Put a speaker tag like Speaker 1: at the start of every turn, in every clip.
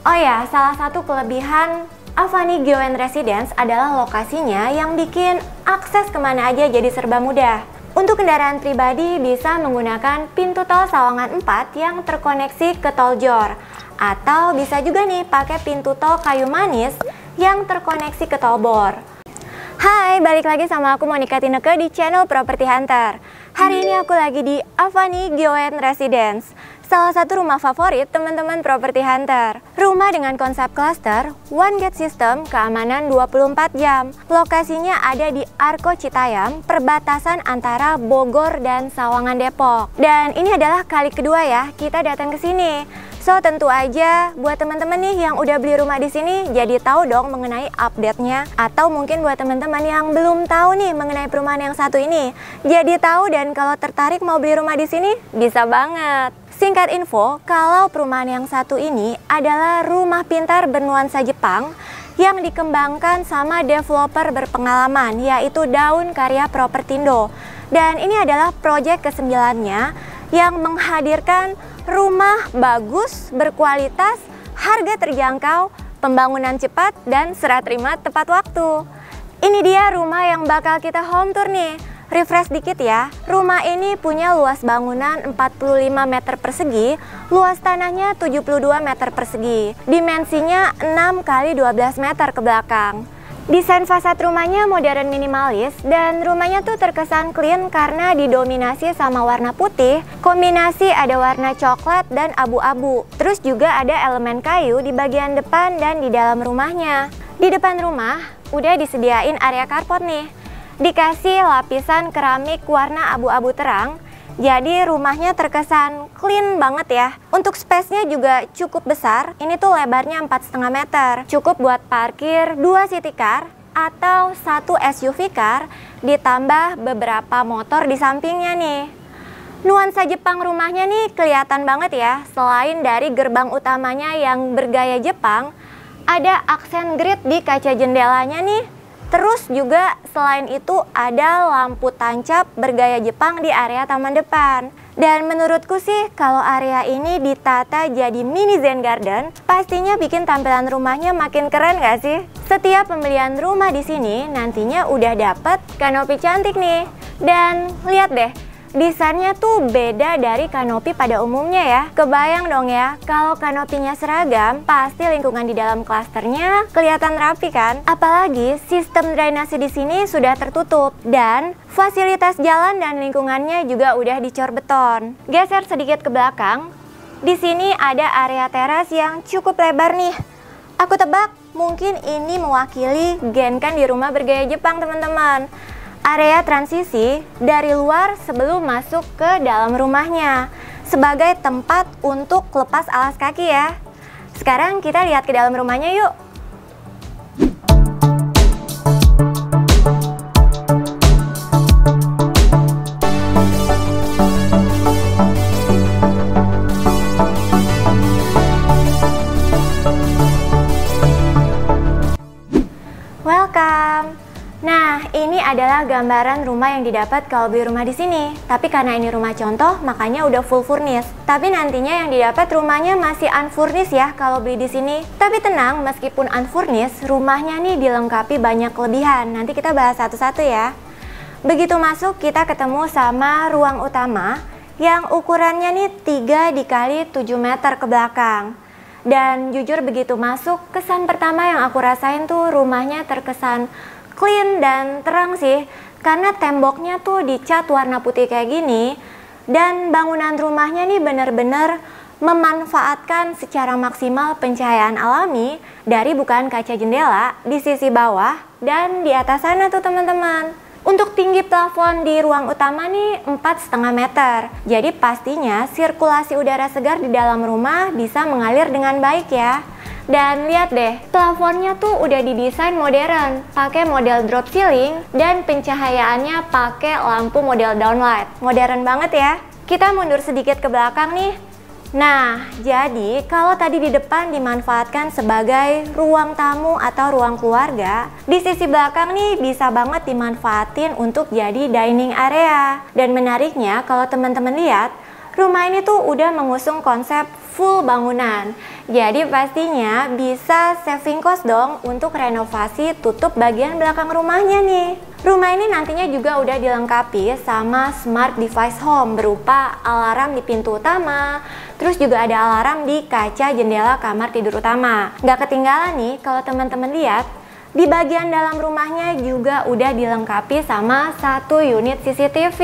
Speaker 1: Oh ya, salah satu kelebihan Avani Gyeoen Residence adalah lokasinya yang bikin akses kemana aja jadi serba mudah. Untuk kendaraan pribadi bisa menggunakan pintu tol Sawangan 4 yang terkoneksi ke tol Jor. Atau bisa juga nih pakai pintu tol Kayu Manis yang terkoneksi ke tol Bor. Hai, balik lagi sama aku Monica Tineke di channel Property Hunter. Hari ini aku lagi di Avani Gyeoen Residence, salah satu rumah favorit teman-teman Property Hunter. Rumah dengan konsep cluster, one gate system, keamanan 24 jam. Lokasinya ada di Arko Citayam, perbatasan antara Bogor dan Sawangan Depok. Dan ini adalah kali kedua ya kita datang ke sini. So tentu aja buat teman-teman nih yang udah beli rumah di sini jadi tahu dong mengenai update-nya. Atau mungkin buat teman-teman yang belum tahu nih mengenai perumahan yang satu ini, jadi tahu dan kalau tertarik mau beli rumah di sini bisa banget. Singkat info, kalau perumahan yang satu ini adalah rumah pintar bernuansa Jepang yang dikembangkan sama developer berpengalaman yaitu Daun Karya Propertindo. Dan ini adalah proyek ke-9-nya yang menghadirkan rumah bagus, berkualitas, harga terjangkau, pembangunan cepat, dan serah terima tepat waktu. Ini dia rumah yang bakal kita home tour nih. Refresh dikit ya, rumah ini punya luas bangunan 45 meter persegi, luas tanahnya 72 meter persegi, dimensinya 6 x 12 meter ke belakang. Desain fasad rumahnya modern minimalis dan rumahnya tuh terkesan clean karena didominasi sama warna putih, kombinasi ada warna coklat dan abu-abu. Terus juga ada elemen kayu di bagian depan dan di dalam rumahnya. Di depan rumah udah disediain area carport nih. Dikasih lapisan keramik warna abu-abu terang. Jadi rumahnya terkesan clean banget ya. Untuk space-nya juga cukup besar. Ini tuh lebarnya 4,5 meter. Cukup buat parkir 2 city car atau 1 SUV car ditambah beberapa motor di sampingnya nih. Nuansa Jepang rumahnya nih kelihatan banget ya. Selain dari gerbang utamanya yang bergaya Jepang, ada aksen grid di kaca jendelanya nih. Terus juga selain itu ada lampu tancap bergaya Jepang di area taman depan. Dan menurutku sih kalau area ini ditata jadi mini Zen Garden, pastinya bikin tampilan rumahnya makin keren gak sih? Setiap pembelian rumah di sini nantinya udah dapet kanopi cantik nih. Dan lihat deh, desainnya tuh beda dari kanopi pada umumnya ya. Kebayang dong ya, kalau kanopinya seragam, pasti lingkungan di dalam klasternya kelihatan rapi kan? Apalagi sistem drainase di sini sudah tertutup dan fasilitas jalan dan lingkungannya juga udah dicor beton. Geser sedikit ke belakang, di sini ada area teras yang cukup lebar nih. Aku tebak mungkin ini mewakili genkan di rumah bergaya Jepang teman-teman. Area transisi dari luar sebelum masuk ke dalam rumahnya sebagai tempat untuk lepas alas kaki ya. Sekarang kita lihat ke dalam rumahnya yuk. Welcome. Nah, ini adalah gambaran rumah yang didapat kalau beli rumah di sini. Tapi karena ini rumah contoh, makanya udah full furnish. Tapi nantinya yang didapat rumahnya masih unfurnished ya kalau beli di sini. Tapi tenang, meskipun unfurnished, rumahnya nih dilengkapi banyak kelebihan. Nanti kita bahas satu-satu ya. Begitu masuk, kita ketemu sama ruang utama yang ukurannya nih 3 x 7 meter ke belakang. Dan jujur begitu masuk, kesan pertama yang aku rasain tuh rumahnya terkesan clean dan terang sih, karena temboknya tuh dicat warna putih kayak gini dan bangunan rumahnya nih bener-bener memanfaatkan secara maksimal pencahayaan alami dari bukaan kaca jendela di sisi bawah dan di atas sana tuh teman-teman. Untuk tinggi plafon di ruang utama nih 4,5 meter, jadi pastinya sirkulasi udara segar di dalam rumah bisa mengalir dengan baik ya. Dan lihat deh, plafonnya tuh udah didesain modern, pakai model drop ceiling dan pencahayaannya pakai lampu model downlight. Modern banget ya. Kita mundur sedikit ke belakang nih. Nah, jadi kalau tadi di depan dimanfaatkan sebagai ruang tamu atau ruang keluarga, di sisi belakang nih bisa banget dimanfaatin untuk jadi dining area. Dan menariknya kalau teman-teman lihat, Rumah ini tuh udah mengusung konsep full bangunan. Jadi pastinya bisa saving cost dong untuk renovasi tutup bagian belakang rumahnya nih. Rumah ini nantinya juga udah dilengkapi sama smart device home berupa alarm di pintu utama, terus juga ada alarm di kaca jendela kamar tidur utama. Nggak ketinggalan nih kalau teman-teman lihat, di bagian dalam rumahnya juga udah dilengkapi sama satu unit CCTV.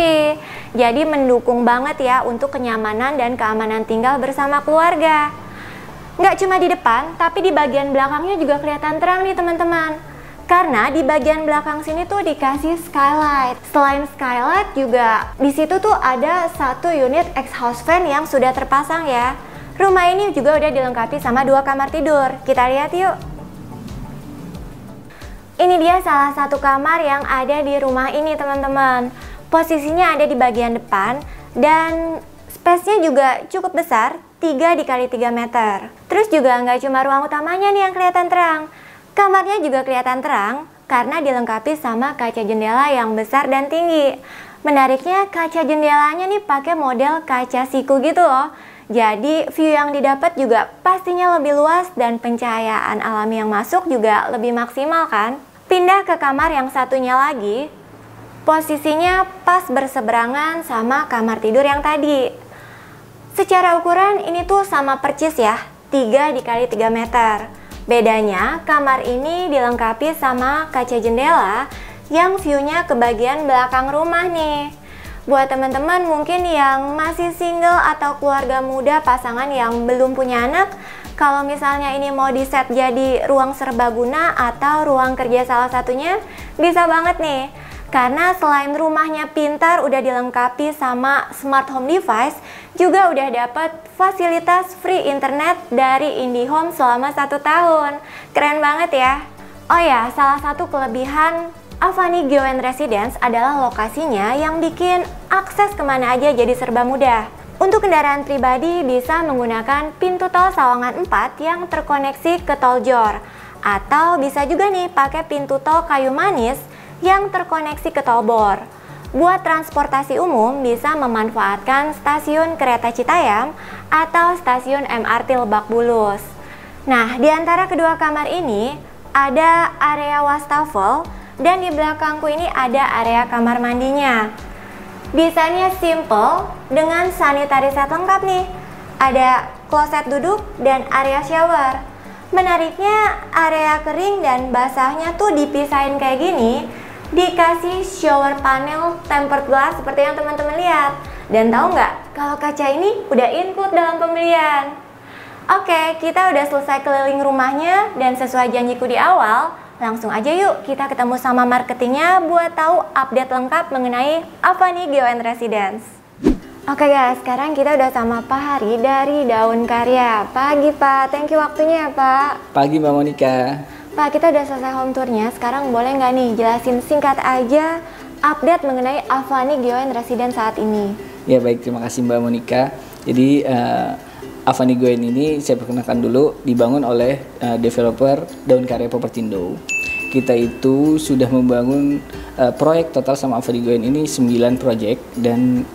Speaker 1: Jadi mendukung banget ya untuk kenyamanan dan keamanan tinggal bersama keluarga. Nggak cuma di depan, tapi di bagian belakangnya juga kelihatan terang nih teman-teman. Karena di bagian belakang sini tuh dikasih skylight. Selain skylight juga di situ tuh ada satu unit exhaust fan yang sudah terpasang ya. Rumah ini juga udah dilengkapi sama 2 kamar tidur. Kita lihat yuk. Ini dia salah satu kamar yang ada di rumah ini teman-teman. Posisinya ada di bagian depan dan space-nya juga cukup besar, 3 x 3 meter. Terus juga nggak cuma ruang utamanya nih yang kelihatan terang. Kamarnya juga kelihatan terang karena dilengkapi sama kaca jendela yang besar dan tinggi. Menariknya kaca jendelanya nih pakai model kaca siku gitu loh. Jadi view yang didapat juga pastinya lebih luas dan pencahayaan alami yang masuk juga lebih maksimal kan. Pindah ke kamar yang satunya lagi, posisinya pas berseberangan sama kamar tidur yang tadi. Secara ukuran ini tuh sama percis ya, 3 x 3 meter. Bedanya kamar ini dilengkapi sama kaca jendela yang view-nya ke bagian belakang rumah nih. Buat teman-teman mungkin yang masih single atau keluarga muda pasangan yang belum punya anak, kalau misalnya ini mau di-set jadi ruang serbaguna atau ruang kerja salah satunya, bisa banget nih. Karena selain rumahnya pintar udah dilengkapi sama smart home device, juga udah dapat fasilitas free internet dari IndiHome selama 1 tahun. Keren banget ya. Oh ya, salah satu kelebihan Avani Gyeoen Residence adalah lokasinya yang bikin akses kemana aja jadi serba mudah. Untuk kendaraan pribadi bisa menggunakan pintu tol Sawangan 4 yang terkoneksi ke tol Jor. Atau bisa juga nih pakai pintu tol Kayu Manis yang terkoneksi ke tol Bor. Buat transportasi umum bisa memanfaatkan stasiun kereta Citayam atau stasiun MRT Lebak Bulus. Nah, di antara kedua kamar ini ada area wastafel dan di belakangku ini ada area kamar mandinya. Desainnya simple dengan sanitary set lengkap nih. Ada kloset duduk dan area shower. Menariknya area kering dan basahnya tuh dipisahin kayak gini. Dikasih shower panel tempered glass seperti yang teman-teman lihat. Dan tahu nggak kalau kaca ini udah include dalam pembelian. Oke, kita udah selesai keliling rumahnya dan sesuai janjiku di awal, langsung aja yuk kita ketemu sama marketingnya buat tahu update lengkap mengenai Avani Gyeoen Residence. Oke guys, sekarang kita udah sama Pak Hari dari Daun Karya. Pagi Pak, thank you waktunya ya Pak.
Speaker 2: Pagi Mbak Monica.
Speaker 1: Pak, kita udah selesai home tournya, sekarang boleh nggak nih jelasin singkat aja update mengenai Avani Gyeoen Residence saat ini?
Speaker 2: Ya baik, terima kasih Mbak Monica. Jadi Avani Gyeoen ini saya perkenalkan dulu dibangun oleh developer Daun Karya Propertindo. Kita itu sudah membangun proyek total sama Avani Gyeoen ini 9 proyek dan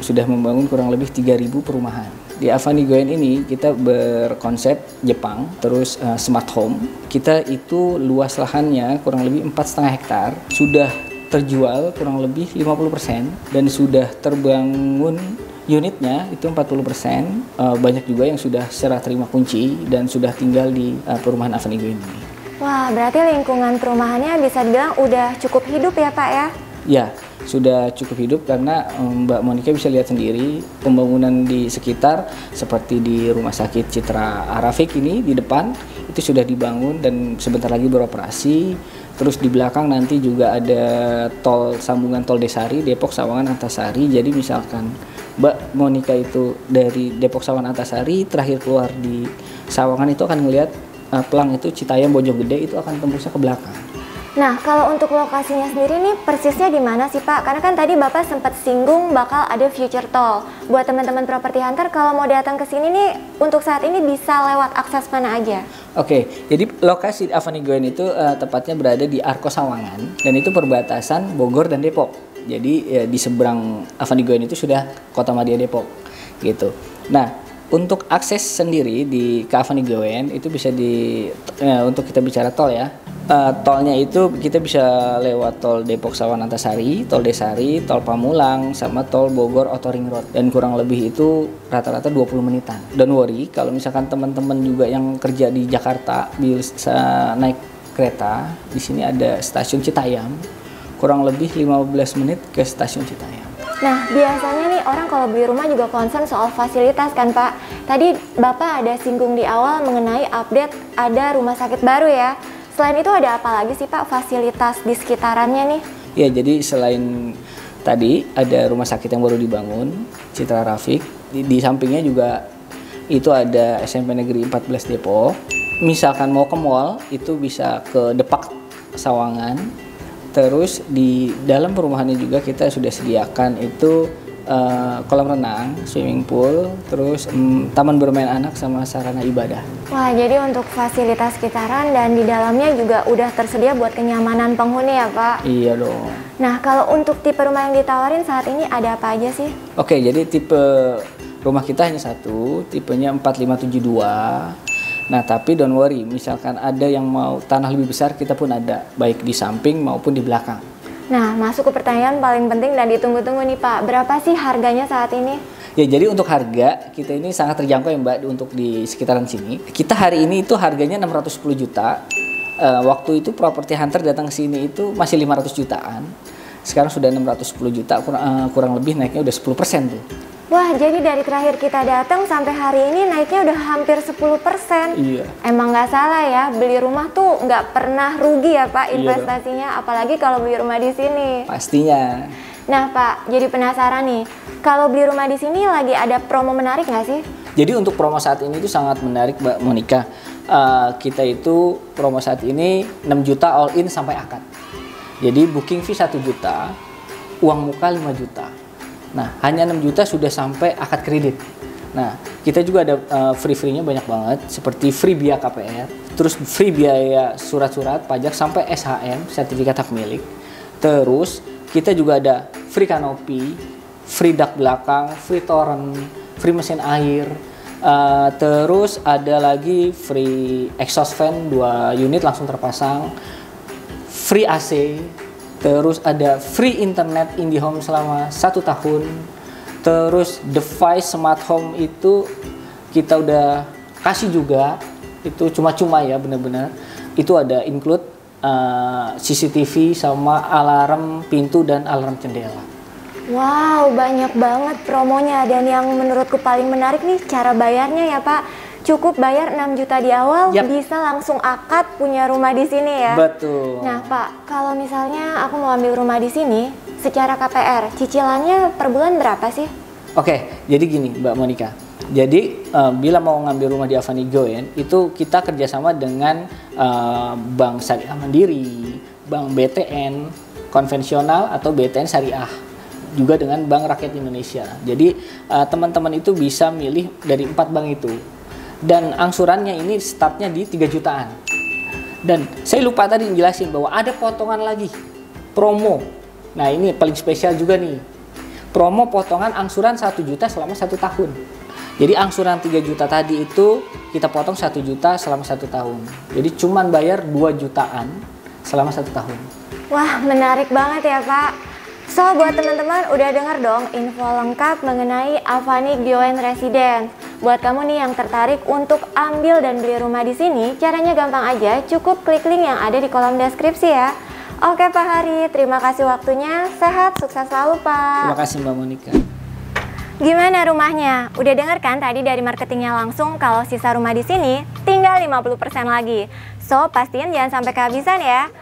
Speaker 2: sudah membangun kurang lebih 3.000 perumahan. Di Avani Gyeoen ini kita berkonsep Jepang, terus smart home. Kita itu luas lahannya kurang lebih 4,5 hektar, sudah terjual kurang lebih 50% dan sudah terbangun unitnya itu 40%. Banyak juga yang sudah serah terima kunci dan sudah tinggal di perumahan Avani Gyeoen ini.
Speaker 1: Wah, berarti lingkungan perumahannya bisa dibilang udah cukup hidup ya Pak ya?
Speaker 2: Ya, sudah cukup hidup karena Mbak Monica bisa lihat sendiri pembangunan di sekitar seperti di Rumah Sakit Citra Arafik ini di depan itu sudah dibangun dan sebentar lagi beroperasi. Terus di belakang nanti juga ada tol sambungan tol Desari Depok Sawangan Antasari. Jadi misalkan Mbak Monica itu dari Depok Sawangan Antasari terakhir keluar di Sawangan itu akan melihat pelang itu Citayam Bojonggede itu akan tembusnya ke belakang.
Speaker 1: Nah, kalau untuk lokasinya sendiri nih persisnya di mana sih Pak? Karena kan tadi Bapak sempat singgung bakal ada future toll. Buat teman-teman properti hunter kalau mau datang ke sini nih untuk saat ini bisa lewat akses mana aja?
Speaker 2: Oke, jadi lokasi Avani Gyeoen itu tepatnya berada di Arko Sawangan dan itu perbatasan Bogor dan Depok. Jadi di seberang Avani Gyeoen itu sudah Kota Madya Depok. gitu. Nah, untuk akses sendiri di ke Avani Goen itu bisa untuk kita bicara tol ya. Tolnya itu kita bisa lewat tol Depok Sawan Antasari, tol Desari, tol Pamulang, sama tol Bogor Outer Ring Road. Dan kurang lebih itu rata-rata 20 menitan. Don't worry, kalau misalkan teman-teman juga yang kerja di Jakarta bisa naik kereta, di sini ada stasiun Citayam. Kurang lebih 15 menit ke stasiun Citayam.
Speaker 1: Nah, biasanya nih orang kalau beli rumah juga concern soal fasilitas kan Pak. Tadi Bapak ada singgung di awal mengenai update ada rumah sakit baru ya. Selain itu ada apa lagi sih Pak fasilitas di sekitarannya nih?
Speaker 2: Ya, jadi selain tadi ada rumah sakit yang baru dibangun, Citra Rafiq. Di sampingnya juga itu ada SMP Negeri 14 Depok. Misalkan mau ke mall, itu bisa ke Depak Sawangan. Terus di dalam perumahannya juga kita sudah sediakan itu kolam renang, swimming pool, terus taman bermain anak sama sarana ibadah.
Speaker 1: Wah, jadi untuk fasilitas sekitaran dan di dalamnya juga udah tersedia buat kenyamanan penghuni ya Pak?
Speaker 2: Iya dong.
Speaker 1: Nah, kalau untuk tipe rumah yang ditawarin saat ini ada apa aja sih?
Speaker 2: Oke, jadi tipe rumah kita hanya satu, tipenya 4572. Nah, tapi don't worry, misalkan ada yang mau tanah lebih besar, kita pun ada, baik di samping maupun di belakang.
Speaker 1: Nah, masuk ke pertanyaan paling penting dan ditunggu-tunggu nih Pak, berapa sih harganya saat ini?
Speaker 2: Ya, jadi untuk harga, kita ini sangat terjangkau ya Mbak, untuk di sekitaran sini. Kita hari ini itu harganya 610 juta, waktu itu Property Hunter datang ke sini itu masih 500 jutaan. Sekarang sudah 610 juta, kurang lebih naiknya udah 10% tuh.
Speaker 1: Wah, jadi dari terakhir kita datang sampai hari ini naiknya udah hampir 10%.
Speaker 2: Iya.
Speaker 1: Emang nggak salah ya, beli rumah tuh nggak pernah rugi ya Pak investasinya, apalagi kalau beli rumah di sini.
Speaker 2: Pastinya.
Speaker 1: Nah Pak, jadi penasaran nih, kalau beli rumah di sini lagi ada promo menarik nggak sih?
Speaker 2: Jadi untuk promo saat ini itu sangat menarik Mbak Monica. Kita itu promo saat ini 6 juta all in sampai akad. Jadi booking fee 1 juta, uang muka 5 juta. Nah, hanya 6 juta sudah sampai akad kredit. Nah, kita juga ada free-nya banyak banget, seperti free biaya KPR, terus free biaya surat-surat pajak sampai SHM, sertifikat hak milik. Terus kita juga ada free kanopi, free dak belakang, free torrent, free mesin air. Terus ada lagi free exhaust fan 2 unit langsung terpasang, free AC. Terus ada free internet IndiHome selama 1 tahun. Terus device smart home itu kita udah kasih juga. Itu cuma-cuma ya benar-benar. Itu ada include CCTV sama alarm pintu dan alarm jendela.
Speaker 1: Wow, banyak banget promonya. Dan yang menurutku paling menarik nih cara bayarnya ya Pak. Cukup bayar 6 juta di awal, bisa langsung akad punya rumah di sini ya.
Speaker 2: Betul.
Speaker 1: Nah Pak, kalau misalnya aku mau ambil rumah di sini, secara KPR, cicilannya per bulan berapa sih?
Speaker 2: Oke, jadi gini Mbak Monica. Jadi bila mau ngambil rumah di Avani Goen, itu kita kerjasama dengan Bank Syariah Mandiri, Bank BTN konvensional atau BTN Syariah, juga dengan Bank Rakyat Indonesia. Jadi teman-teman itu bisa milih dari 4 bank itu. Dan angsurannya ini startnya di 3 jutaan. Dan saya lupa tadi jelasin bahwa ada potongan lagi, promo. Nah ini paling spesial juga nih. Promo potongan angsuran 1 juta selama 1 tahun. Jadi angsuran 3 juta tadi itu kita potong 1 juta selama 1 tahun. Jadi cuman bayar 2 jutaan selama 1 tahun.
Speaker 1: Wah, menarik banget ya Pak. So, buat teman-teman udah denger dong info lengkap mengenai Avani Goen Residence. Buat kamu nih yang tertarik untuk ambil dan beli rumah di sini, caranya gampang aja, cukup klik link yang ada di kolom deskripsi ya. Oke Pak Hari, terima kasih waktunya. Sehat, sukses selalu Pak.
Speaker 2: Terima kasih Mbak Monica.
Speaker 1: Gimana rumahnya? Udah denger kan tadi dari marketingnya langsung kalau sisa rumah di sini tinggal 50% lagi. So, pastiin jangan sampai kehabisan ya.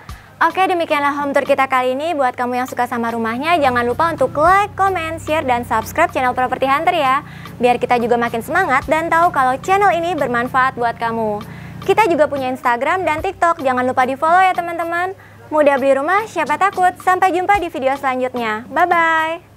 Speaker 1: Oke, demikianlah home tour kita kali ini. Buat kamu yang suka sama rumahnya, jangan lupa untuk like, comment, share, dan subscribe channel Property Hunter ya. Biar kita juga makin semangat dan tahu kalau channel ini bermanfaat buat kamu. Kita juga punya Instagram dan TikTok, jangan lupa di follow ya teman-teman. Mudah beli rumah, siapa takut. Sampai jumpa di video selanjutnya. Bye-bye.